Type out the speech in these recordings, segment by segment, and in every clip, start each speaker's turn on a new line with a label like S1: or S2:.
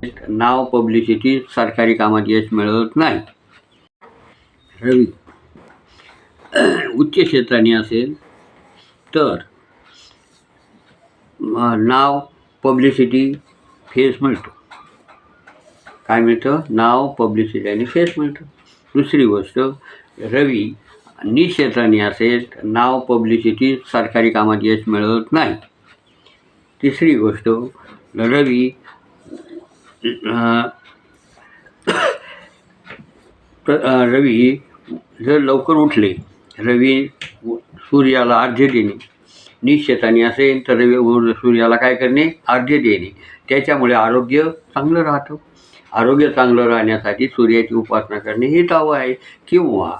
S1: नाव, publicity, सरकारी कामात यश मिळवत नाही. रवी उच्च क्षेत्राने असेल तर नाव, पब्लिसिटी, फेस मिळतो. काय मिळतं? नाव, पब्लिसिटी आणि फेस मिळतं. दुसरी गोष्ट, रवी निज क्षेत्राने असेल नाव, पब्लिसिटी, सरकारी कामात यश मिळवत नाही. तिसरी गोष्ट, रवी रवी जर लवकर उठले, रवी सूर्याला अर्घ्य देणे. निज क्षेत्राने असेल तर रवी सूर्याला काय करणे? अर्घ्य देणे. त्याच्यामुळे आरोग्य चांगलं राहतं. आरोग्य चांगलं राहण्यासाठी सूर्याची उपासना करणे हितावह आहे. किंवा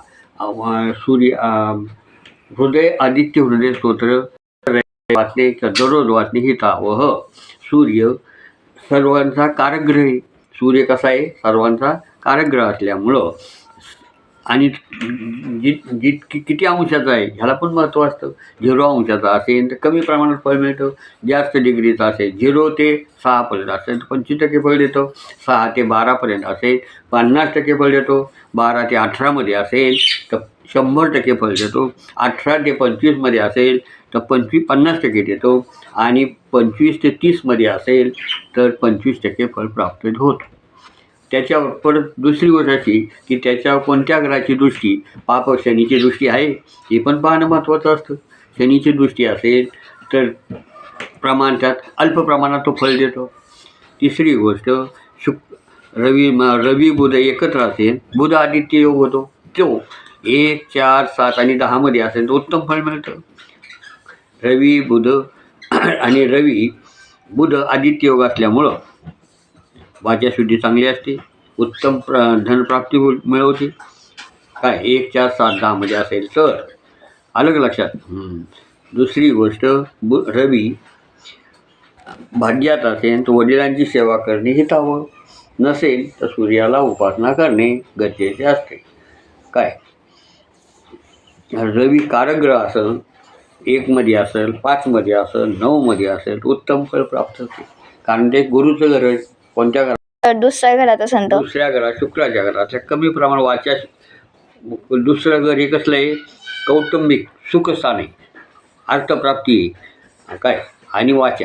S1: आदित्य हृदय स्तोत्र वाचणे किंवा दररोज वाचणे हितावह. सूर्य सर्वांचा कारकग्रह आहे. सूर्य कसा आहे? सर्वांचा कारकग्रह असल्यामुळं आणि किती अंशाचा आहे ह्याला पण महत्त्व असतं. 0 अंशाचा असेल तर कमी प्रमाणात फळ मिळतं. जास्त डिग्रीचा असेल 0 ते 6 पर्यंत असेल तर 25% फळ देतो. 6 ते 12 असेल 50% फळ देतो. 12 ते 18 असेल तर 100% फळ देतो. 18 ते 25 असेल तर 50% देतो. आणि 25 ते 30 असेल तर 25% फळ प्राप्त होतं. त्याच्यावर परत दुसरी गोष्ट अशी की त्याच्यावर कोणत्या ग्रहाची दृष्टी, पाप शनीची दृष्टी आहे हे पण पाहणं महत्त्वाचं असतं. शनीची दृष्टी असेल तर त्यात अल्प प्रमाणात तो फळ देतो. तिसरी गोष्ट, रवी बुध एकत्र असेल, बुध आदित्य योग होतो. तो 1, 4, 7 आणि 10 असेल तर उत्तम फळ मिळतं. रवी बुध आदित्य योग असल्यामुळं वाचाशुद्धी चांगली असते. उत्तम धनप्राप्ती मिळवते. काय 1, 4, 7, 10 असेल तर अलग लक्षात. दुसरी गोष्ट, रवी भाग्यात असेल तर वडिलांची सेवा करणे हितावह. नसेल तर सूर्याला उपासना करणे गरजेचे असते. काय रवी कारकग्रह असेल 1 असेल, 5 असेल, 9 असेल उत्तम फळ प्राप्त होते. कारण ते गुरुचं घर आहे. कोणत्या घरात?
S2: दुसऱ्या घरात असेल तर
S1: दुसऱ्या घरात, शुक्राच्या घरात कमी प्रमाण वाचा. दुसरं घर हे कसलं आहे? कौटुंबिक सुखस्थान आहे, अर्थप्राप्ती आहे. काय आणि वाचा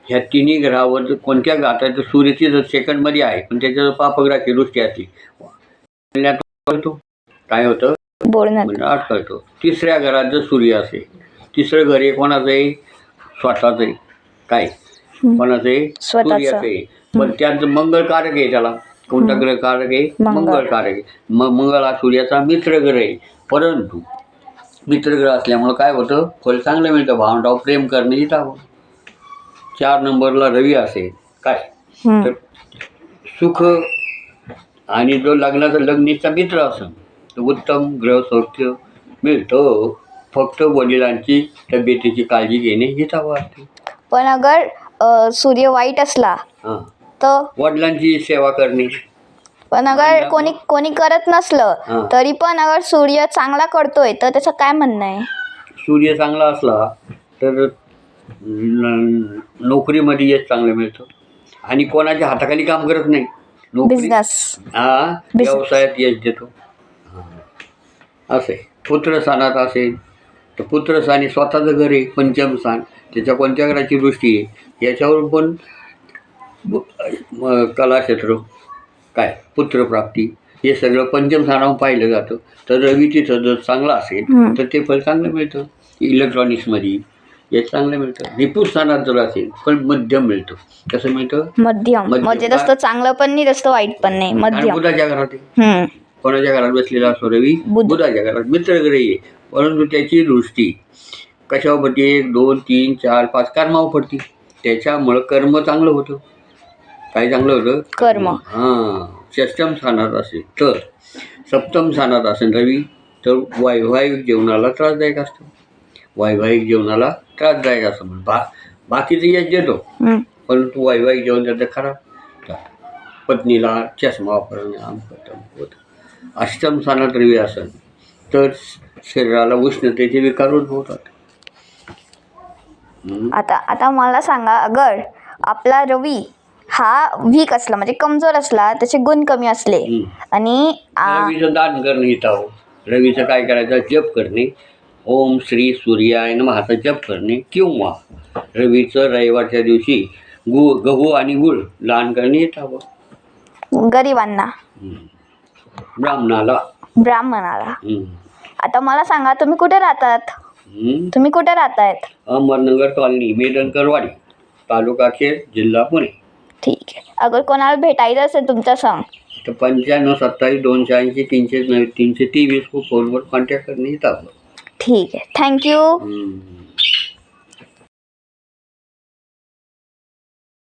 S1: ह्या तिन्ही ग्रहावर कोणत्या घरात सूर्याची जर सेकंडमध्ये आहे पण त्याच्यावर पापग्रहाची दृष्टी असली काय होतं? बोलण्यात कळतो. तिसऱ्या घरात जर सूर्य असेल, तिसरं घर हे कोणाचं आहे? स्वतःच आहे. काय कोणाचं आहे? सूर्याचं आहे. पण त्यात मंगळ कारक आहे. त्याला कोणता ग्रह कारक आहे? मंगळ कारक आहे. मंगळ हा सूर्याचा मित्र ग्रह आहे. परंतु मित्र ग्रह असल्यामुळं काय होतं? फळ चांगलं मिळतं. भावंडावर प्रेम करणे हितावह. 4 नंबरला रवी असेल काय तर सुख, आणि जो लग्नीचा मित्र असेल तर उत्तम ग्रह सौख्य मिळतं. फक्त वडिलांची तब्येतीची काळजी घेणे हितावह असते.
S2: पण अगर सूर्य वाईट असला तर
S1: वडिलांची सेवा करणे.
S2: पण अगर कोणी करत नसलं तरी पण अगर सूर्य चांगला करतोय तर त्याचं काय म्हणणं आहे?
S1: सूर्य चांगला असला तर नोकरीमध्ये यश चांगलं मिळतं. आणि कोणाच्या हाताखाली काम करत नाही.
S2: बिझनेस
S1: व्यवसायात यश देतो. असे पुत्रस्थानात असेल तर पुत्रस्थानी स्वतःचं घर आहे, पंचम स्थान, त्याच्या कोणत्या घराची दृष्टी आहे याच्यावर पण कलाक्षेत्र, काय पुत्रप्राप्ती हे सगळं पंचम स्थानावर पाहिलं जातं. तर रवी तिथं जर चांगला असेल तर ते फळ चांगलं मिळतं. इलेक्ट्रॉनिक्समध्ये हे चांगलं मिळतं. रिपू स्थानात जर असेल पण मध्यम मिळतं. कसं मिळतं?
S2: मध्यम. म्हणजे जास्त चांगलं पण नाही जास्त वाईट पण नाही, मध्यम.
S1: बुधाच्या घरात आहे. कोणाच्या घरात बसलेला असतो रवी? बुधाच्या घरात मित्रग्रही आहे. परंतु त्याची दृष्टी कशावर पडते? 1, 2, 3, 4, 5 कर्मावर पडते. त्याच्यामुळं कर्म चांगलं होतं. काय चांगलं होतं?
S2: कर्म.
S1: षष्टम स्थानात असेल तर, सप्तम स्थानात असेल रवी तर वैवाहिक जीवनाला त्रासदायक असतं. वैवाहिक जीवनाला त्रासदायक असतं म्हणजे बाकीचं यश देतो परंतु वैवाहिक जीवन त्याचं खराब. पत्नीला चष्मा वापरणे होतं. अष्टम स्थानात रवी असेल तर शरीराला उष्णतेचे विकार उद्भवतात.
S2: आता मला सांगा, अगर आपला रवी हा वीक असला म्हणजे कमजोर असला, त्याचे गुण कमी असले आणि
S1: रवीचं दान करणे हितावं. रवीचं काय करायचं, जप करणे, ओम श्री सूर्याय नमः हाचा जप करणे, किंवा रवीचं रविवारच्या दिवशी गहू आणि गुळ दान करणे हितावं.
S2: गरिबांना,
S1: ब्राह्मणाला.
S2: ब्राह्मणाला. आता मला सांगा, तुम्ही कुठे राहतात? तुम्ही कुठे राहतायत?
S1: अहमदनगर कॉलनी, मेदनकरवाडी, तालुका खेड, जिल्हा पुणे.
S2: ठीक आहे. अगर कोणाला भेटायचं असेल तुमचा सण
S1: तर 95 27 280 323 को फोनवर कॉन्टॅक्ट करणे हितावं.
S2: ठीक आहे. थँक्यू.